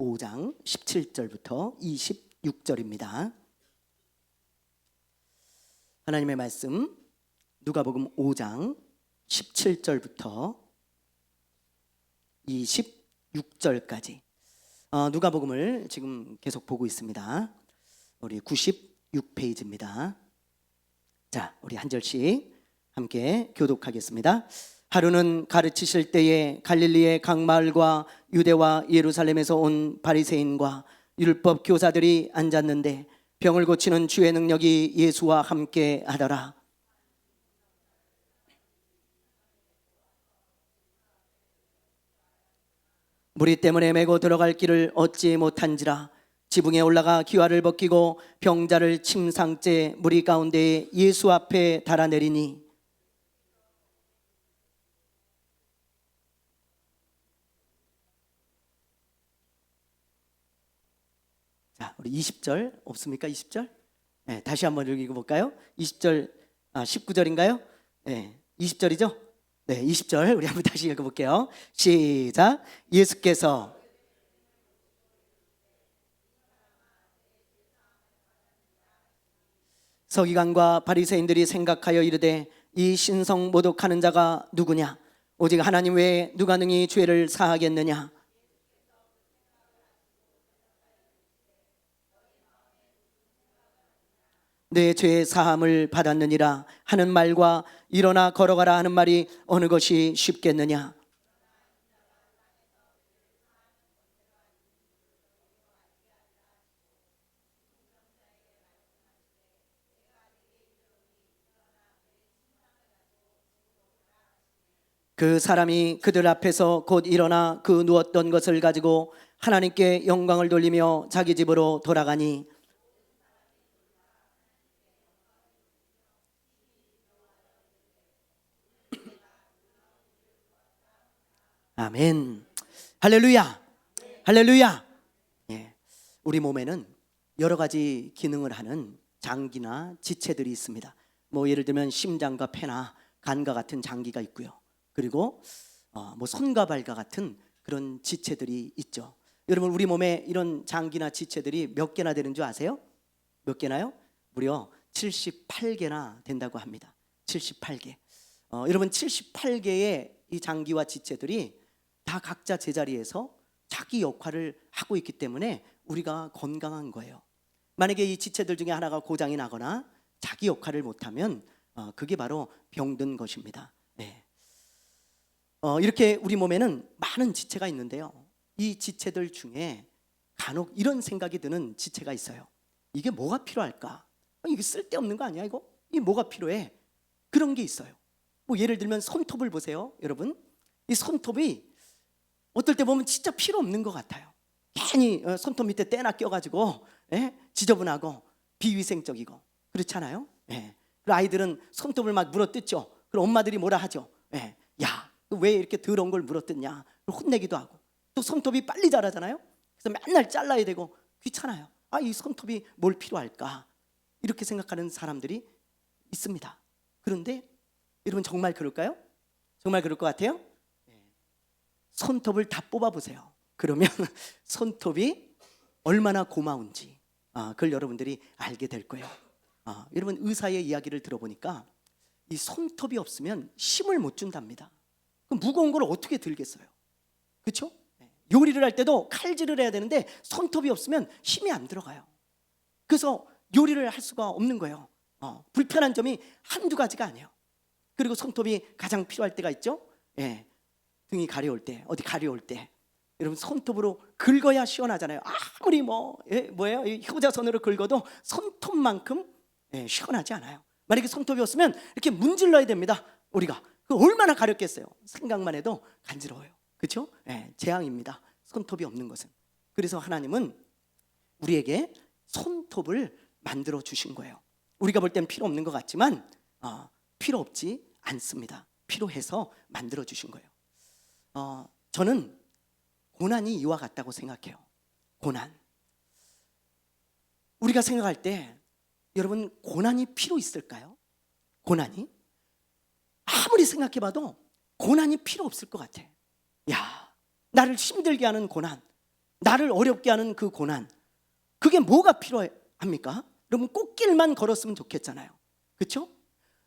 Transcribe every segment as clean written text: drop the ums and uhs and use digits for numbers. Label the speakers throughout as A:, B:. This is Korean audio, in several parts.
A: 5장 17절부터 26절입니다. 하나님의 말씀 누가복음 5장 17절부터 26절까지 누가복음을 지금 계속 보고 있습니다. 우리 96페이지입니다. 자, 우리 한 절씩 함께 교독하겠습니다. 하루는 가르치실 때에 갈릴리의 각 마을과 유대와 예루살렘에서 온 바리새인과 율법 교사들이 앉았는데 병을 고치는 주의 능력이 예수와 함께 하더라. 무리 때문에 메고 들어갈 길을 얻지 못한지라 지붕에 올라가 기와를 벗기고 병자를 침상째 무리 가운데 예수 앞에 달아내리니 자, 우리 20절 없습니까? 20절? 네, 다시 한번 읽어볼까요? 20절, 19절인가요? 네, 20절이죠? 네, 20절 우리 한번 다시 읽어볼게요. 시작. 예수께서 서기관과 바리새인들이 생각하여 이르되 이 신성 모독하는 자가 누구냐? 오직 하나님 외에 누가 능히 죄를 사하겠느냐? 내 죄의 사함을 받았느니라 하는 말과 일어나 걸어가라 하는 말이 어느 것이 쉽겠느냐? 그 사람이 그들 앞에서 곧 일어나 그 누웠던 것을 가지고 하나님께 영광을 돌리며 자기 집으로 돌아가니 아멘. 할렐루야. 할렐루야. 예. 우리 몸에는 여러 가지 기능을 하는 장기나 지체들이 있습니다. 뭐 예를 들면 심장과 폐나 간과 같은 장기가 있고요. 그리고 뭐 손과 발과 같은 그런 지체들이 있죠. 여러분 우리 몸에 이런 장기나 지체들이 몇 개나 되는 줄 아세요? 몇 개나요? 무려 78개나 된다고 합니다. 78개. 여러분 78개의 이 장기와 지체들이 다 각자 제자리에서 자기 역할을 하고 있기 때문에 우리가 건강한 거예요. 만약에 이 지체들 중에 하나가 고장이 나거나 자기 역할을 못하면 그게 바로 병든 것입니다. 네. 이렇게 우리 몸에는 많은 지체가 있는데요. 이 지체들 중에 간혹 이런 생각이 드는 지체가 있어요. 이게 뭐가 필요할까? 이게 쓸데없는 거 아니야 이거? 이게 뭐가 필요해? 그런 게 있어요. 뭐 예를 들면 손톱을 보세요. 여러분 이 손톱이 어떨 때 보면 진짜 필요 없는 것 같아요. 괜히 손톱 밑에 때나 껴가지고 지저분하고 비위생적이고 그렇잖아요. 그리고 아이들은 손톱을 막 물어뜯죠. 그럼 엄마들이 뭐라 하죠? 야, 왜 이렇게 더러운 걸 물어뜯냐? 혼내기도 하고 또 손톱이 빨리 자라잖아요. 그래서 맨날 잘라야 되고 귀찮아요. 이 손톱이 뭘 필요할까? 이렇게 생각하는 사람들이 있습니다. 그런데 여러분 정말 그럴까요? 정말 그럴 것 같아요? 손톱을 다 뽑아보세요. 그러면 손톱이 얼마나 고마운지 그걸 여러분들이 알게 될 거예요. 여러분 의사의 이야기를 들어보니까 이 손톱이 없으면 힘을 못 준답니다. 그럼 무거운 걸 어떻게 들겠어요? 그렇죠? 요리를 할 때도 칼질을 해야 되는데 손톱이 없으면 힘이 안 들어가요. 그래서 요리를 할 수가 없는 거예요. 불편한 점이 한두 가지가 아니에요. 그리고 손톱이 가장 필요할 때가 있죠. 등이 가려울 때, 어디 가려울 때 여러분 손톱으로 긁어야 시원하잖아요. 아무리 뭐예요? 효자손으로 긁어도 손톱만큼 시원하지 않아요. 만약에 손톱이 없으면 이렇게 문질러야 됩니다. 우리가 그 얼마나 가렵겠어요. 생각만 해도 간지러워요. 그렇죠? 재앙입니다. 손톱이 없는 것은. 그래서 하나님은 우리에게 손톱을 만들어 주신 거예요. 우리가 볼 땐 필요 없는 것 같지만 필요 없지 않습니다. 필요해서 만들어 주신 거예요. 저는 고난이 이와 같다고 생각해요. 고난. 우리가 생각할 때 여러분 고난이 필요 있을까요? 고난이? 아무리 생각해봐도 고난이 필요 없을 것 같아. 야, 나를 힘들게 하는 고난, 나를 어렵게 하는 그 고난, 그게 뭐가 필요합니까? 여러분 꽃길만 걸었으면 좋겠잖아요. 그렇죠?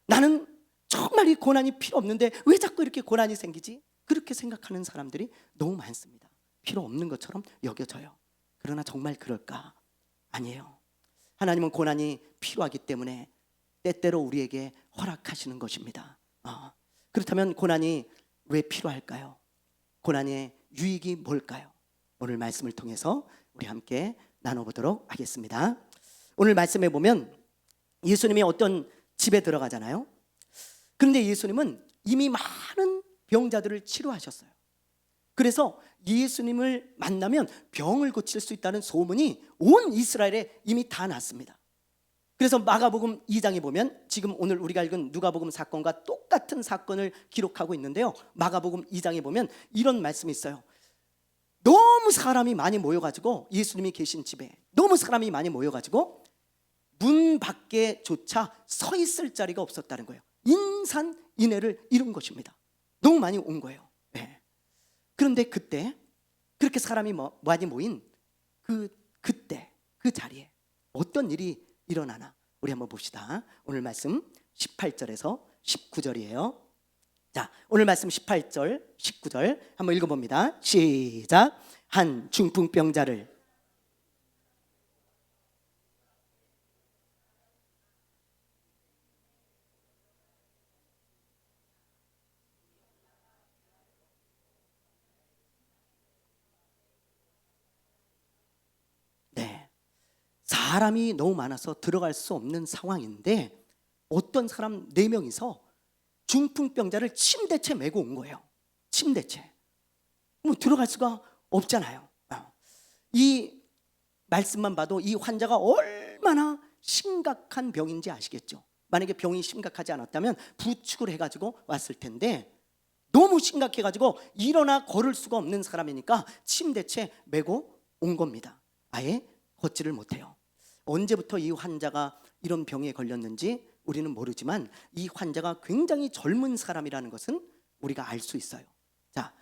A: 나는 정말 이 고난이 필요 없는데 왜 자꾸 이렇게 고난이 생기지? 그렇게 생각하는 사람들이 너무 많습니다. 필요 없는 것처럼 여겨져요. 그러나 정말 그럴까? 아니에요. 하나님은 고난이 필요하기 때문에 때때로 우리에게 허락하시는 것입니다. 그렇다면 고난이 왜 필요할까요? 고난의 유익이 뭘까요? 오늘 말씀을 통해서 우리 함께 나눠보도록 하겠습니다. 오늘 말씀에 보면 예수님이 어떤 집에 들어가잖아요. 그런데 예수님은 이미 많은 병자들을 치료하셨어요. 그래서 예수님을 만나면 병을 고칠 수 있다는 소문이 온 이스라엘에 이미 다 났습니다. 그래서 마가복음 2장에 보면 지금 오늘 우리가 읽은 누가복음 사건과 똑같은 사건을 기록하고 있는데요. 마가복음 2장에 보면 이런 말씀이 있어요. 너무 사람이 많이 모여가지고, 예수님이 계신 집에 너무 사람이 많이 모여가지고 문 밖에조차 서 있을 자리가 없었다는 거예요. 인산인해를 이룬 것입니다. 너무 많이 온 거예요. 네. 그런데 그때 그렇게 사람이 많이 모인 그때 그 자리에 어떤 일이 일어나나 우리 한번 봅시다. 오늘 말씀 18절에서 19절이에요. 자, 오늘 말씀 18절, 19절 한번 읽어봅니다. 시작. 한 중풍병자를 네, 사람이 너무 많아서 들어갈 수 없는 상황인데 어떤 사람 4명이서 중풍병자를 침대채 메고 온 거예요. 침대채. 뭐 들어갈 수가 없잖아요. 이 말씀만 봐도 이 환자가 얼마나 심각한 병인지 아시겠죠? 만약에 병이 심각하지 않았다면 부축을 해가지고 왔을 텐데 너무 심각해가지고 일어나 걸을 수가 없는 사람이니까 침대채 메고 온 겁니다. 아예 걷지를 못해요. 언제부터 이 환자가 이런 병에 걸렸는지 우리는 모르지만 이 환자가 굉장히 젊은 사람이라는 것은 우리가 알 수 있어요. 자,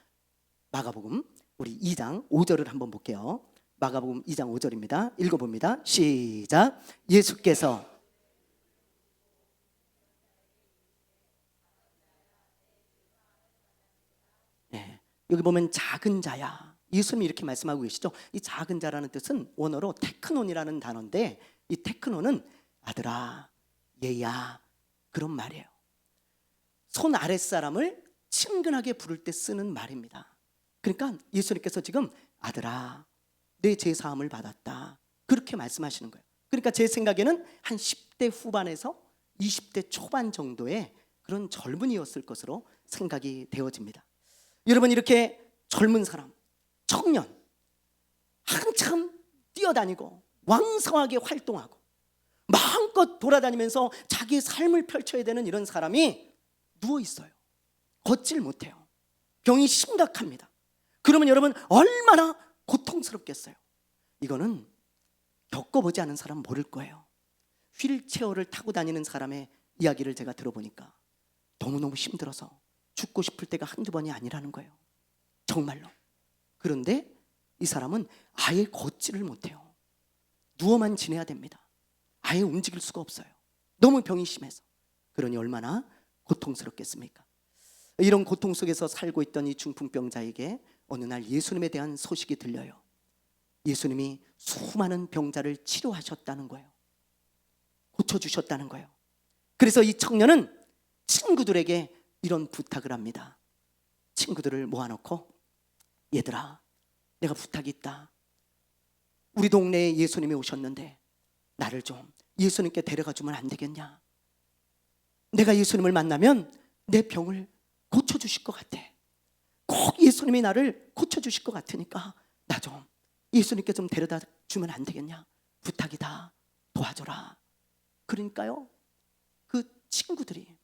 A: 마가복음 우리 2장 5절을 한번 볼게요. 마가복음 2장 5절입니다. 읽어봅니다. 시작. 예수께서 네, 여기 보면 작은 자야. 예수님이 이렇게 말씀하고 계시죠. 이 작은 자라는 뜻은 원어로 테크논이라는 단어인데 이 테크논은 아들아, 얘야, 그런 말이에요. 손 아랫사람을 친근하게 부를 때 쓰는 말입니다. 그러니까 예수님께서 지금 아들아, 내 죄사함을 받았다, 그렇게 말씀하시는 거예요. 그러니까 제 생각에는 한 10대 후반에서 20대 초반 정도의 그런 젊은이였을 것으로 생각이 되어집니다. 여러분, 이렇게 젊은 사람, 청년, 한참 뛰어다니고 왕성하게 활동하고 마음껏 돌아다니면서 자기의 삶을 펼쳐야 되는 이런 사람이 누워 있어요. 걷질 못해요. 병이 심각합니다. 그러면 여러분 얼마나 고통스럽겠어요. 이거는 겪어보지 않은 사람 모를 거예요. 휠체어를 타고 다니는 사람의 이야기를 제가 들어보니까 너무너무 힘들어서 죽고 싶을 때가 한두 번이 아니라는 거예요. 정말로. 그런데 이 사람은 아예 걷지를 못해요. 누워만 지내야 됩니다. 아예 움직일 수가 없어요. 너무 병이 심해서. 그러니 얼마나 고통스럽겠습니까? 이런 고통 속에서 살고 있던 이 중풍병자에게 어느 날 예수님에 대한 소식이 들려요. 예수님이 수많은 병자를 치료하셨다는 거예요. 고쳐주셨다는 거예요. 그래서 이 청년은 친구들에게 이런 부탁을 합니다. 친구들을 모아놓고, 얘들아, 내가 부탁이 있다. 우리 동네에 예수님이 오셨는데 나를 좀 예수님께 데려가 주면 안 되겠냐? 내가 예수님을 만나면 내 병을 고쳐주실 것 같아. 꼭 예수님이 나를 고쳐주실 것 같으니까 나 좀 예수님께 좀 데려다 주면 안 되겠냐? 부탁이다. 도와줘라. 그러니까요, 그 친구들이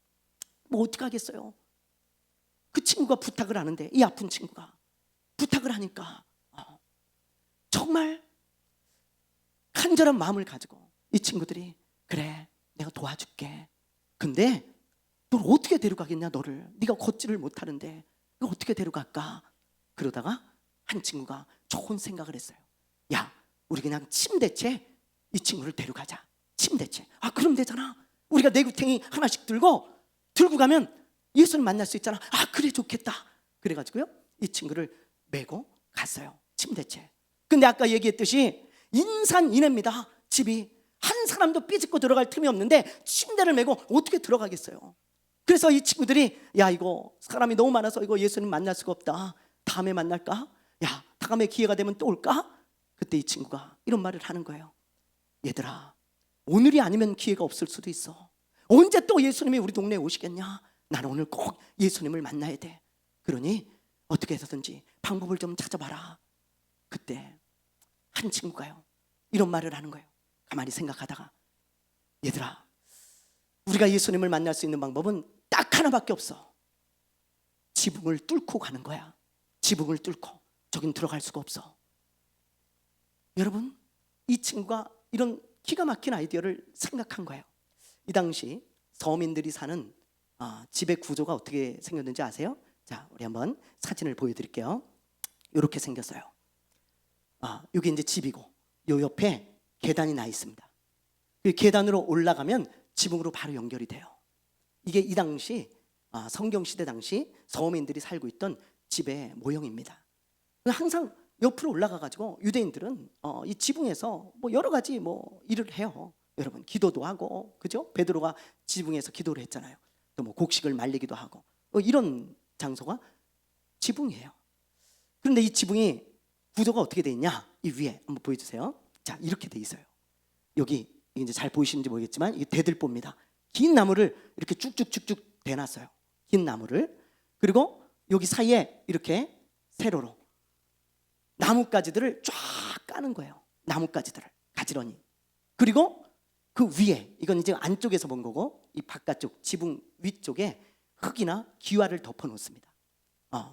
A: 뭐 어떻게 하겠어요? 그 친구가 부탁을 하는데, 이 아픈 친구가 부탁을 하니까 정말 간절한 마음을 가지고 이 친구들이 그래, 내가 도와줄게. 근데 널 어떻게 데려가겠냐? 너를, 네가 걷지를 못하는데 이걸 어떻게 데려갈까? 그러다가 한 친구가 좋은 생각을 했어요. 야, 우리 그냥 침대채 이 친구를 데려가자. 침대채. 아, 그럼 되잖아. 우리가 내구탱이 하나씩 들고 가면 예수를 만날 수 있잖아. 아, 그래, 좋겠다. 그래가지고요, 이 친구를 메고 갔어요. 침대채. 근데 아까 얘기했듯이 인산인해입니다. 집이 한 사람도 삐집고 들어갈 틈이 없는데 침대를 메고 어떻게 들어가겠어요? 그래서 이 친구들이, 야, 이거 사람이 너무 많아서 이거 예수님 만날 수가 없다. 다음에 만날까? 야, 다음에 기회가 되면 또 올까? 그때 이 친구가 이런 말을 하는 거예요. 얘들아, 오늘이 아니면 기회가 없을 수도 있어. 언제 또 예수님이 우리 동네에 오시겠냐? 나는 오늘 꼭 예수님을 만나야 돼. 그러니 어떻게 해서든지 방법을 좀 찾아봐라. 그때 한 친구가요, 이런 말을 하는 거예요. 가만히 생각하다가, 얘들아, 우리가 예수님을 만날 수 있는 방법은 딱 하나밖에 없어. 지붕을 뚫고 가는 거야. 지붕을 뚫고. 저긴 들어갈 수가 없어. 여러분, 이 친구가 이런 기가 막힌 아이디어를 생각한 거예요. 이 당시 서민들이 사는 집의 구조가 어떻게 생겼는지 아세요? 자, 우리 한번 사진을 보여드릴게요. 이렇게 생겼어요. 여기 이제 집이고, 요 옆에 계단이 나 있습니다. 그 계단으로 올라가면 지붕으로 바로 연결이 돼요. 이게 이 당시 성경시대 당시 서민들이 살고 있던 집의 모형입니다. 항상 옆으로 올라가가지고 유대인들은 이 지붕에서 뭐 여러 가지 뭐 일을 해요. 여러분, 기도도 하고, 그죠? 베드로가 지붕에서 기도를 했잖아요. 또 뭐 곡식을 말리기도 하고, 이런 장소가 지붕이에요. 그런데 이 지붕이 구조가 어떻게 돼 있냐? 이 위에 한번 보여주세요. 자, 이렇게 돼 있어요. 여기 이제 잘 보이시는지 모르겠지만 이게 대들보입니다. 긴 나무를 이렇게 쭉쭉쭉쭉 대놨어요. 긴 나무를. 그리고 여기 사이에 이렇게 세로로 나뭇가지들을 쫙 까는 거예요. 나뭇가지들을 가지런히. 그리고 그 위에, 이건 이제 안쪽에서 본 거고, 이 바깥쪽 지붕 위쪽에 흙이나 기와를 덮어 놓습니다.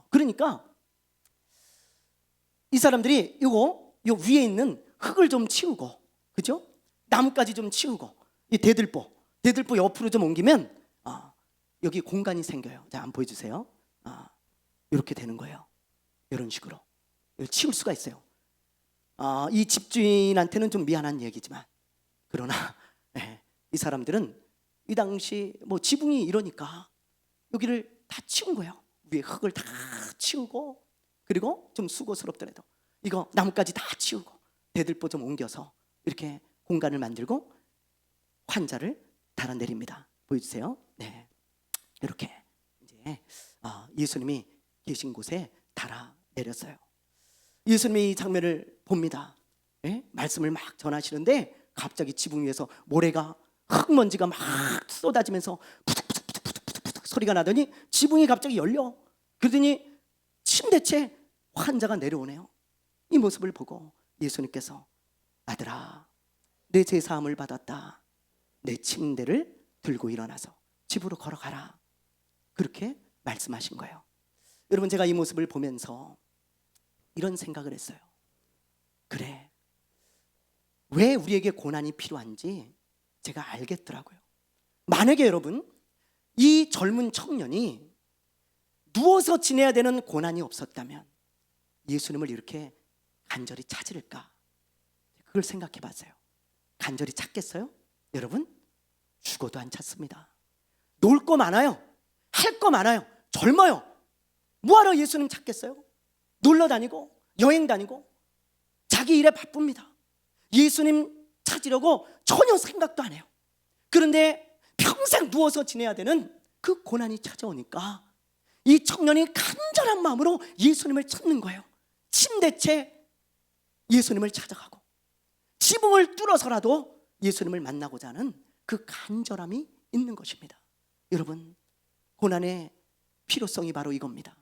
A: 그러니까 이 사람들이 요 위에 있는 흙을 좀 치우고, 그죠? 나뭇가지 좀 치우고, 이 대들보 옆으로 좀 옮기면 여기 공간이 생겨요. 자, 한번 보여주세요. 이렇게 되는 거예요. 이런 식으로 치울 수가 있어요. 이 집주인한테는 좀 미안한 얘기지만, 그러나 이 사람들은 이 당시 뭐 지붕이 이러니까 여기를 다 치운 거예요. 위에 흙을 다 치우고, 그리고 좀 수고스럽더라도 이거 나뭇가지 다 치우고 대들보 좀 옮겨서 이렇게 공간을 만들고 환자를 달아내립니다. 보여주세요. 네, 이렇게 이제 예수님이 계신 곳에 달아내렸어요. 예수님이 이 장면을 봅니다. 말씀을 막 전하시는데 갑자기 지붕 위에서 모래가, 흙먼지가 막 쏟아지면서 푸득푸득푸득푸득 소리가 나더니 지붕이 갑자기 열려. 그러더니 침대채 환자가 내려오네요. 이 모습을 보고 예수님께서, 아들아, 내 죄사함을 받았다. 내 침대를 들고 일어나서 집으로 걸어가라. 그렇게 말씀하신 거예요. 여러분, 제가 이 모습을 보면서 이런 생각을 했어요. 그래, 왜 우리에게 고난이 필요한지 제가 알겠더라고요. 만약에 여러분, 이 젊은 청년이 누워서 지내야 되는 고난이 없었다면 예수님을 이렇게 간절히 찾을까? 그걸 생각해 봤어요. 간절히 찾겠어요? 여러분, 죽어도 안 찾습니다. 놀 거 많아요. 할 거 많아요. 젊어요. 뭐하러 예수님 찾겠어요? 놀러 다니고 여행 다니고 자기 일에 바쁩니다. 예수님 찾으려고 전혀 생각도 안 해요. 그런데 평생 누워서 지내야 되는 그 고난이 찾아오니까 이 청년이 간절한 마음으로 예수님을 찾는 거예요. 침대채 예수님을 찾아가고 지붕을 뚫어서라도 예수님을 만나고자 하는 그 간절함이 있는 것입니다. 여러분, 고난의 필요성이 바로 이겁니다.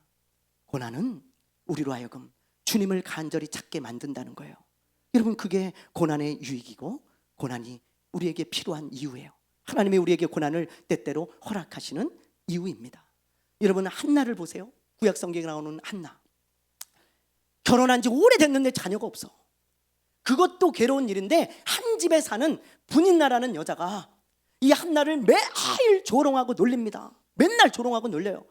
A: 고난은 우리로 하여금 주님을 간절히 찾게 만든다는 거예요. 여러분, 그게 고난의 유익이고 고난이 우리에게 필요한 이유예요. 하나님이 우리에게 고난을 때때로 허락하시는 이유입니다. 여러분, 한나를 보세요. 구약 성경에 나오는 한나. 결혼한 지 오래됐는데 자녀가 없어. 그것도 괴로운 일인데 한 집에 사는 분인나라는 여자가 이 한나를 매일 조롱하고 놀립니다. 맨날 조롱하고 놀려요.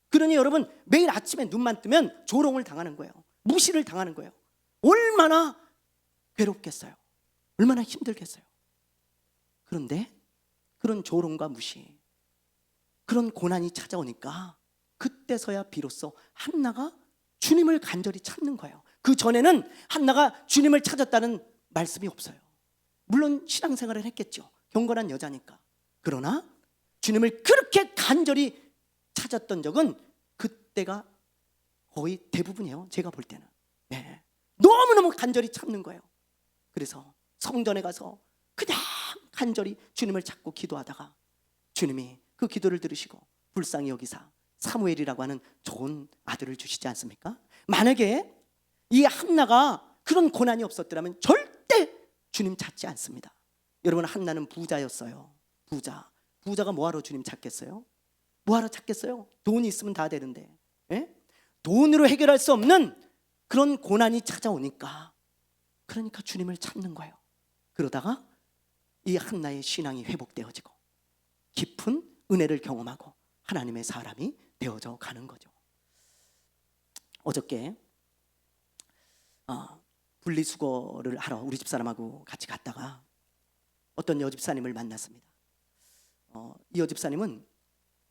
A: 그러니 여러분, 매일 아침에 눈만 뜨면 조롱을 당하는 거예요. 무시를 당하는 거예요. 얼마나 괴롭겠어요. 얼마나 힘들겠어요. 그런데 그런 조롱과 무시, 그런 고난이 찾아오니까 그때서야 비로소 한나가 주님을 간절히 찾는 거예요. 그 전에는 한나가 주님을 찾았다는 말씀이 없어요. 물론 신앙생활을 했겠죠. 경건한 여자니까. 그러나 주님을 그렇게 간절히 찾았던 적은 그때가 거의 대부분이에요. 제가 볼 때는. 네. 너무너무 간절히 찾는 거예요. 그래서 성전에 가서 그냥 간절히 주님을 찾고 기도하다가 주님이 그 기도를 들으시고 불쌍히 여기사 사무엘이라고 하는 좋은 아들을 주시지 않습니까? 만약에 이 한나가 그런 고난이 없었더라면 절대 주님 찾지 않습니다. 여러분, 한나는 부자였어요. 부자가 뭐하러 주님 찾겠어요? 뭐하러 찾겠어요? 돈이 있으면 다 되는데. 예? 돈으로 해결할 수 없는 그런 고난이 찾아오니까, 그러니까 주님을 찾는 거예요. 그러다가 이 한나의 신앙이 회복되어지고 깊은 은혜를 경험하고 하나님의 사람이 되어져 가는 거죠. 어저께 분리수거를 하러 우리 집사람하고 같이 갔다가 어떤 여집사님을 만났습니다. 이 여집사님은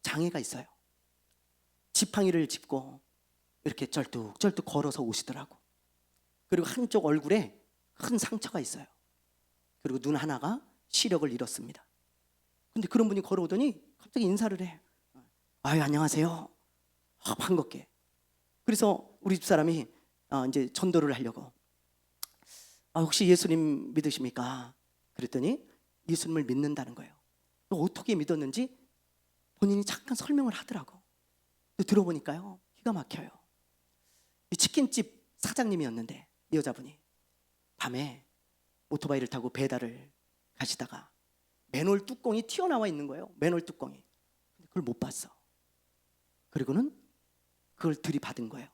A: 장애가 있어요. 지팡이를 짚고 이렇게 쩔뚝쩔뚝 걸어서 오시더라고. 그리고 한쪽 얼굴에 큰 상처가 있어요. 그리고 눈 하나가 시력을 잃었습니다. 근데 그런 분이 걸어오더니 갑자기 인사를 해. 아유, 안녕하세요. 반갑게. 그래서 우리 집사람이 이제 전도를 하려고, 혹시 예수님 믿으십니까? 그랬더니 예수님을 믿는다는 거예요. 어떻게 믿었는지 본인이 잠깐 설명을 하더라고. 들어보니까요, 기가 막혀요. 이 치킨집 사장님이었는데 이 여자분이 밤에 오토바이를 타고 배달을 가시다가 맨홀 뚜껑이 튀어나와 있는 거예요. 맨홀 뚜껑이. 근데 그걸 못 봤어. 그리고는 그걸 들이받은 거예요.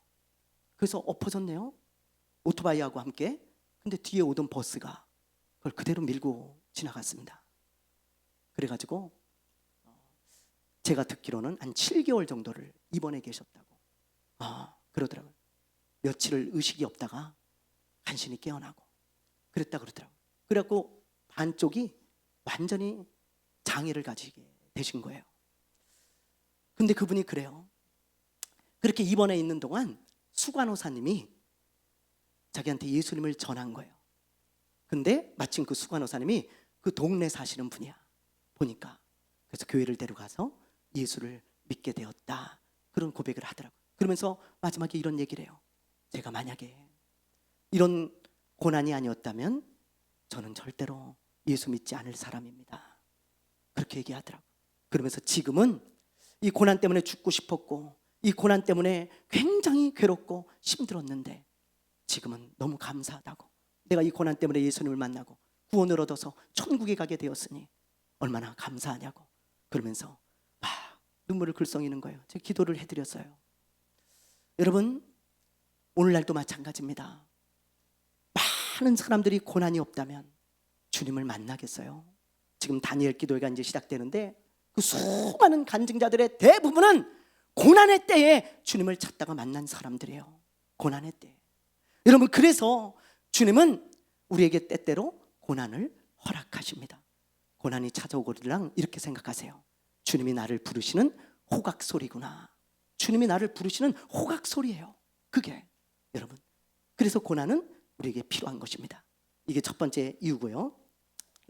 A: 그래서 엎어졌네요. 오토바이하고 함께. 근데 뒤에 오던 버스가 그걸 그대로 밀고 지나갔습니다. 그래가지고 제가 듣기로는 한 7개월 정도를 입원해 계셨다고 그러더라고요. 며칠을 의식이 없다가 간신히 깨어나고 그랬다 그러더라고요. 그래갖고 반쪽이 완전히 장애를 가지게 되신 거예요. 근데 그분이 그래요. 그렇게 입원해 있는 동안 수간호사님이 자기한테 예수님을 전한 거예요. 근데 마침 그 수간호사님이 그 동네 사시는 분이야. 보니까. 그래서 교회를 데려가서 예수를 믿게 되었다. 그런 고백을 하더라고요. 그러면서 마지막에 이런 얘기를 해요. 제가 만약에 이런 고난이 아니었다면 저는 절대로 예수 믿지 않을 사람입니다. 그렇게 얘기하더라고요. 그러면서 지금은 이 고난 때문에 죽고 싶었고 이 고난 때문에 굉장히 괴롭고 힘들었는데 지금은 너무 감사하다고, 내가 이 고난 때문에 예수님을 만나고 구원을 얻어서 천국에 가게 되었으니 얼마나 감사하냐고 그러면서 막 눈물을 글썽이는 거예요. 제가 기도를 해드렸어요. 여러분, 오늘날도 마찬가지입니다. 많은 사람들이 고난이 없다면 주님을 만나겠어요? 지금 다니엘 기도회가 이제 시작되는데 그 수많은 간증자들의 대부분은 고난의 때에 주님을 찾다가 만난 사람들이에요. 고난의 때. 여러분, 그래서 주님은 우리에게 때때로 고난을 허락하십니다. 고난이 찾아오거리랑 이렇게 생각하세요. 주님이 나를 부르시는 호각소리구나. 주님이 나를 부르시는 호각소리예요. 그게 여러분, 그래서 고난은 우리에게 필요한 것입니다. 이게 첫 번째 이유고요.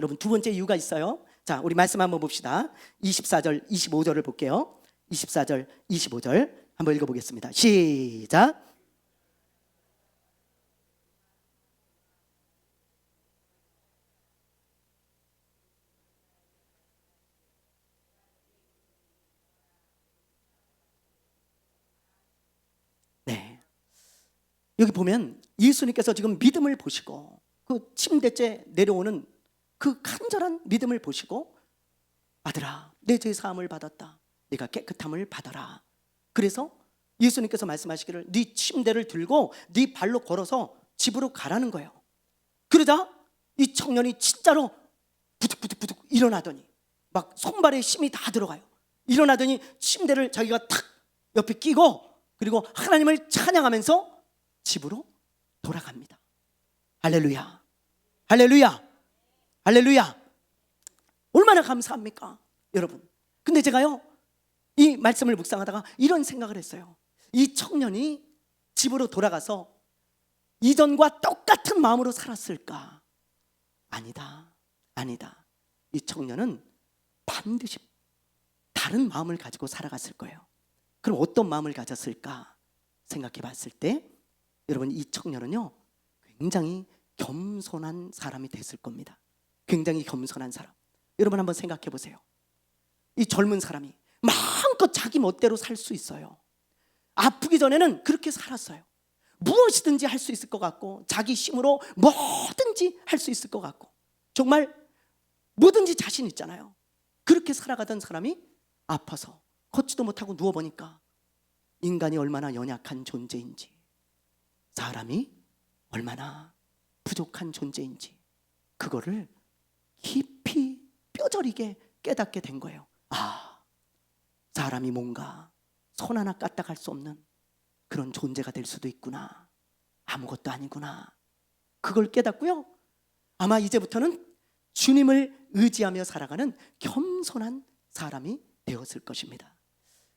A: 여러분, 두 번째 이유가 있어요. 자, 우리 말씀 한번 봅시다. 24절 25절을 볼게요. 24절 25절 한번 읽어보겠습니다. 시작. 네, 여기 보면 예수님께서 지금 믿음을 보시고 그 침대째 내려오는 그 간절한 믿음을 보시고, 아들아, 내 죄 사함을 받았다. 네가 깨끗함을 받아라. 그래서 예수님께서 말씀하시기를 네 침대를 들고 네 발로 걸어서 집으로 가라는 거예요. 그러자 이 청년이 진짜로 부득부득 일어나더니 막 손발에 힘이 다 들어가요. 일어나더니 침대를 자기가 탁 옆에 끼고 그리고 하나님을 찬양하면서 집으로 돌아갑니다. 할렐루야. 할렐루야. 할렐루야. 얼마나 감사합니까, 여러분. 근데 제가요, 이 말씀을 묵상하다가 이런 생각을 했어요. 이 청년이 집으로 돌아가서 이전과 똑같은 마음으로 살았을까? 아니다. 아니다. 이 청년은 반드시 다른 마음을 가지고 살아갔을 거예요. 그럼 어떤 마음을 가졌을까 생각해 봤을 때, 여러분, 이 청년은요 굉장히 겸손한 사람이 됐을 겁니다. 굉장히 겸손한 사람. 여러분 한번 생각해 보세요. 이 젊은 사람이 마음껏 자기 멋대로 살 수 있어요. 아프기 전에는 그렇게 살았어요. 무엇이든지 할 수 있을 것 같고, 자기 힘으로 뭐든지 할 수 있을 것 같고, 정말 뭐든지 자신 있잖아요. 그렇게 살아가던 사람이 아파서 걷지도 못하고 누워보니까 인간이 얼마나 연약한 존재인지, 사람이 얼마나 부족한 존재인지, 그거를 깊이 뼈저리게 깨닫게 된 거예요. 아, 사람이 뭔가 손 하나 까딱할 수 없는 그런 존재가 될 수도 있구나. 아무것도 아니구나. 그걸 깨닫고요, 아마 이제부터는 주님을 의지하며 살아가는 겸손한 사람이 되었을 것입니다.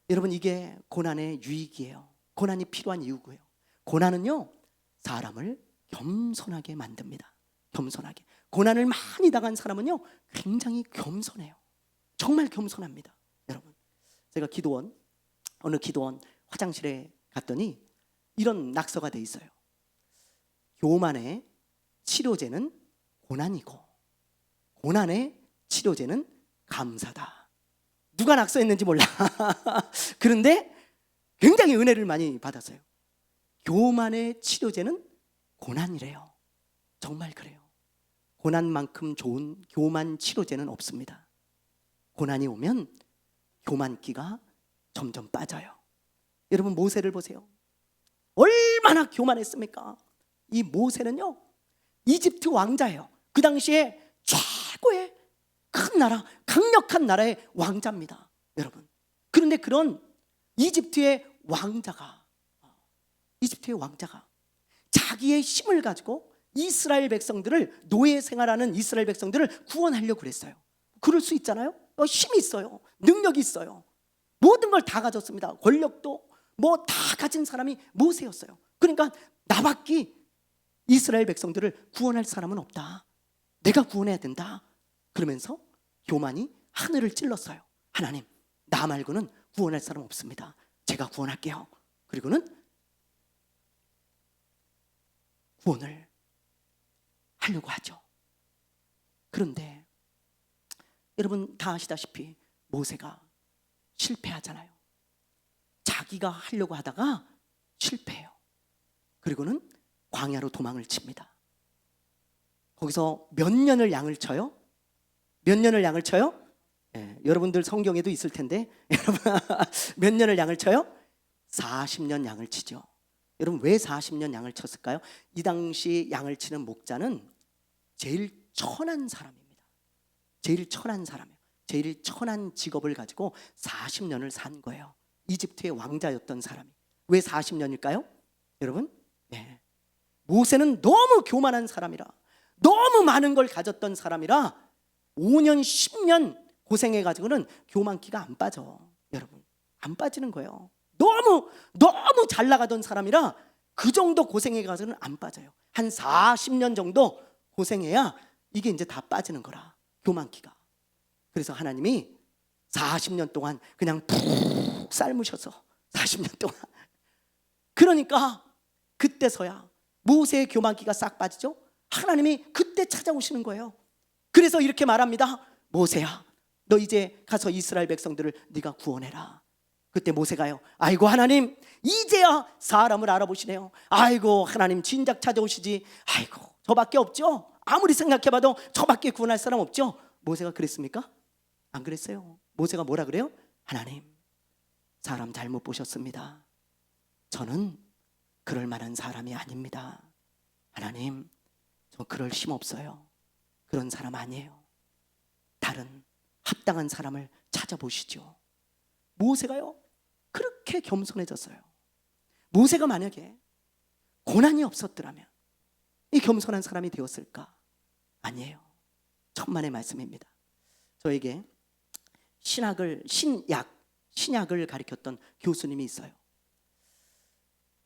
A: 여러분, 이게 고난의 유익이에요. 고난이 필요한 이유고요. 고난은요 사람을 겸손하게 만듭니다. 겸손하게. 고난을 많이 당한 사람은요 굉장히 겸손해요. 정말 겸손합니다. 여러분, 제가 어느 기도원 화장실에 갔더니 이런 낙서가 돼 있어요. 교만의 치료제는 고난이고, 고난의 치료제는 감사다. 누가 낙서했는지 몰라. 그런데 굉장히 은혜를 많이 받았어요. 교만의 치료제는 고난이래요. 정말 그래요. 고난만큼 좋은 교만 치료제는 없습니다. 고난이 오면 교만기가 점점 빠져요. 여러분, 모세를 보세요. 얼마나 교만했습니까? 이 모세는요 이집트 왕자예요. 그 당시에 최고의 큰 나라, 강력한 나라의 왕자입니다, 여러분. 그런데 그런 이집트의 왕자가 자기의 힘을 가지고 이스라엘 백성들을, 노예 생활하는 이스라엘 백성들을 구원하려고 그랬어요. 그럴 수 있잖아요. 힘이 있어요. 능력이 있어요. 모든 걸 다 가졌습니다. 권력도 뭐 다 가진 사람이 모세였어요. 그러니까 나밖에 이스라엘 백성들을 구원할 사람은 없다. 내가 구원해야 된다. 그러면서 교만이 하늘을 찔렀어요. 하나님, 나 말고는 구원할 사람 없습니다. 제가 구원할게요. 그리고는 구원을 하려고 하죠. 그런데 여러분 다 아시다시피 모세가 실패하잖아요. 자기가 하려고 하다가 실패해요. 그리고는 광야로 도망을 칩니다. 거기서 몇 년을 양을 쳐요? 몇 년을 양을 쳐요? 여러분들 성경에도 있을 텐데 여러분 몇 년을 양을 쳐요? 40년 양을 치죠. 여러분, 왜 40년 양을 쳤을까요? 이 당시 양을 치는 목자는 제일 천한 사람입니다. 제일 천한 사람이에요. 제일 천한 직업을 가지고 40년을 산 거예요. 이집트의 왕자였던 사람이. 왜 40년일까요? 여러분, 모세는 너무 교만한 사람이라, 너무 많은 걸 가졌던 사람이라 5년 10년 고생해가지고는 교만기가 안 빠져. 여러분, 안 빠지는 거예요. 너무 잘 나가던 사람이라 그 정도 고생해가지고는 안 빠져요. 한 40년 정도 고생해야 이게 이제 다 빠지는 거라, 교만기가. 그래서 하나님이 40년 동안 그냥 푹 삶으셔서 40년 동안, 그러니까 그때서야 모세의 교만기가 싹 빠지죠. 하나님이 그때 찾아오시는 거예요. 그래서 이렇게 말합니다. 모세야, 너 이제 가서 이스라엘 백성들을 네가 구원해라. 그때 모세가요, 아이고 하나님, 이제야 사람을 알아보시네요. 아이고 하나님, 진작 찾아오시지. 아이고 저밖에 없죠. 아무리 생각해봐도 저밖에 구원할 사람 없죠. 모세가 그랬습니까? 안 그랬어요. 모세가 뭐라 그래요? 하나님, 사람 잘못 보셨습니다. 저는 그럴 만한 사람이 아닙니다. 하나님, 저 그럴 힘 없어요. 그런 사람 아니에요. 다른 합당한 사람을 찾아보시죠. 모세가요 그렇게 겸손해졌어요. 모세가 만약에 고난이 없었더라면 이 겸손한 사람이 되었을까? 아니에요. 천만의 말씀입니다. 저에게 신약을 가르쳤던 교수님이 있어요.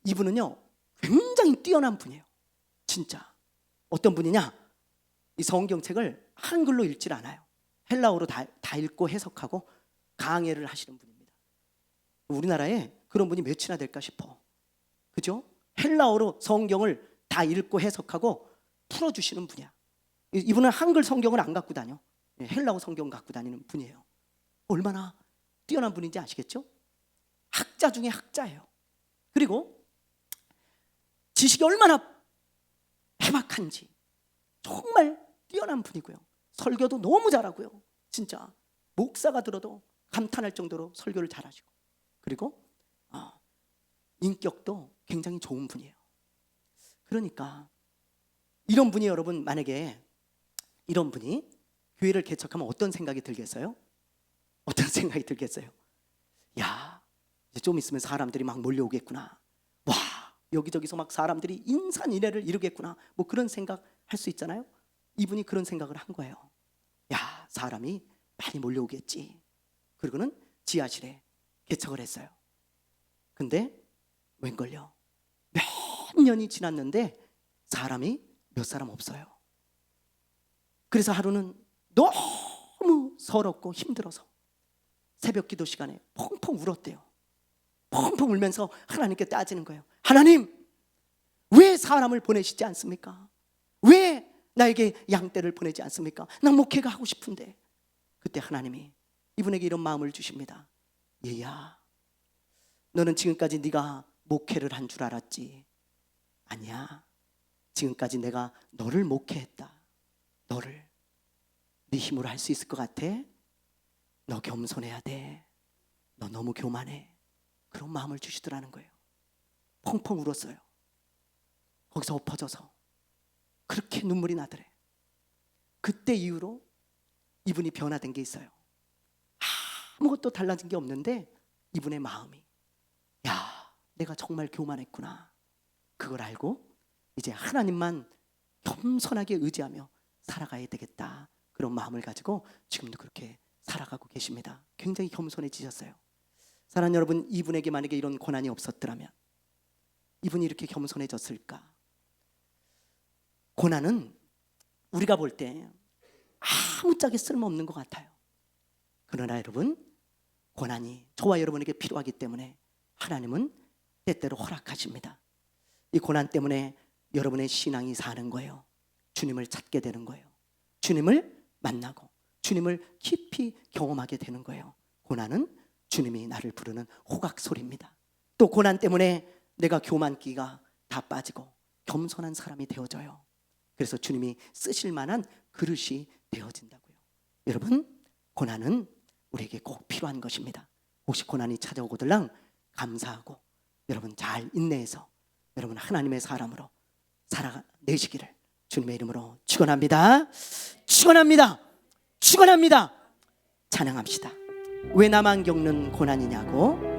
A: 이분은요 굉장히 뛰어난 분이에요. 진짜. 어떤 분이냐? 이 성경책을 한글로 읽질 않아요. 헬라어로 다 읽고 해석하고 강해를 하시는 분입니다. 우리나라에 그런 분이 몇이나 될까 싶어. 그죠? 헬라어로 성경을 다 읽고 해석하고 풀어주시는 분이야. 이분은 한글 성경을 안 갖고 다녀. 헬라어 성경 갖고 다니는 분이에요. 얼마나 뛰어난 분인지 아시겠죠? 학자 중에 학자예요. 그리고 지식이 얼마나 해박한지 정말 뛰어난 분이고요. 설교도 너무 잘하고요. 진짜 목사가 들어도 감탄할 정도로 설교를 잘하시고, 그리고 인격도 굉장히 좋은 분이에요. 그러니까 이런 분이, 여러분 만약에 이런 분이 교회를 개척하면 어떤 생각이 들겠어요? 어떤 생각이 들겠어요? 야, 이제 좀 있으면 사람들이 막 몰려오겠구나. 와, 여기저기서 막 사람들이 인산인해를 이루겠구나. 뭐 그런 생각 할 수 있잖아요. 이분이 그런 생각을 한 거예요. 야, 사람이 많이 몰려오겠지. 그리고는 지하실에 개척을 했어요. 근데 웬걸요, 몇 년이 지났는데 사람이 몇 사람 없어요. 그래서 하루는 너무 서럽고 힘들어서 새벽 기도 시간에 펑펑 울었대요. 펑펑 울면서 하나님께 따지는 거예요. 하나님, 왜 사람을 보내시지 않습니까? 왜 나에게 양떼를 보내지 않습니까? 난 목회가 하고 싶은데. 그때 하나님이 이분에게 이런 마음을 주십니다. 얘야, 너는 지금까지 네가 목회를 한 줄 알았지? 아니야. 지금까지 내가 너를 목회했다. 너를. 네 힘으로 할 수 있을 것 같아? 너 겸손해야 돼. 너 너무 교만해. 그런 마음을 주시더라는 거예요. 펑펑 울었어요. 거기서 엎어져서 그렇게 눈물이 나더래. 그때 이후로 이분이 변화된 게 있어요. 아무것도 달라진 게 없는데 이분의 마음이, 야, 내가 정말 교만했구나. 그걸 알고 이제 하나님만 겸손하게 의지하며 살아가야 되겠다. 그런 마음을 가지고 지금도 그렇게 살아가고 계십니다. 굉장히 겸손해지셨어요. 사랑하는 여러분, 이분에게 만약에 이런 고난이 없었더라면 이분이 이렇게 겸손해졌을까? 고난은 우리가 볼 때 아무짝에 쓸모없는 것 같아요. 그러나 여러분, 고난이 저와 여러분에게 필요하기 때문에 하나님은 때때로 허락하십니다. 이 고난 때문에 여러분의 신앙이 사는 거예요. 주님을 찾게 되는 거예요. 주님을 만나고 주님을 깊이 경험하게 되는 거예요. 고난은 주님이 나를 부르는 호각 소리입니다. 또 고난 때문에 내가 교만기가 다 빠지고 겸손한 사람이 되어져요. 그래서 주님이 쓰실 만한 그릇이 되어진다고요. 여러분, 고난은 우리에게 꼭 필요한 것입니다. 혹시 고난이 찾아오거들랑 감사하고 여러분 잘 인내해서 여러분 하나님의 사람으로 살아내시기를 주님의 이름으로 축원합니다. 축원합니다. 축원합니다. 찬양합시다. 왜 나만 겪는 고난이냐고?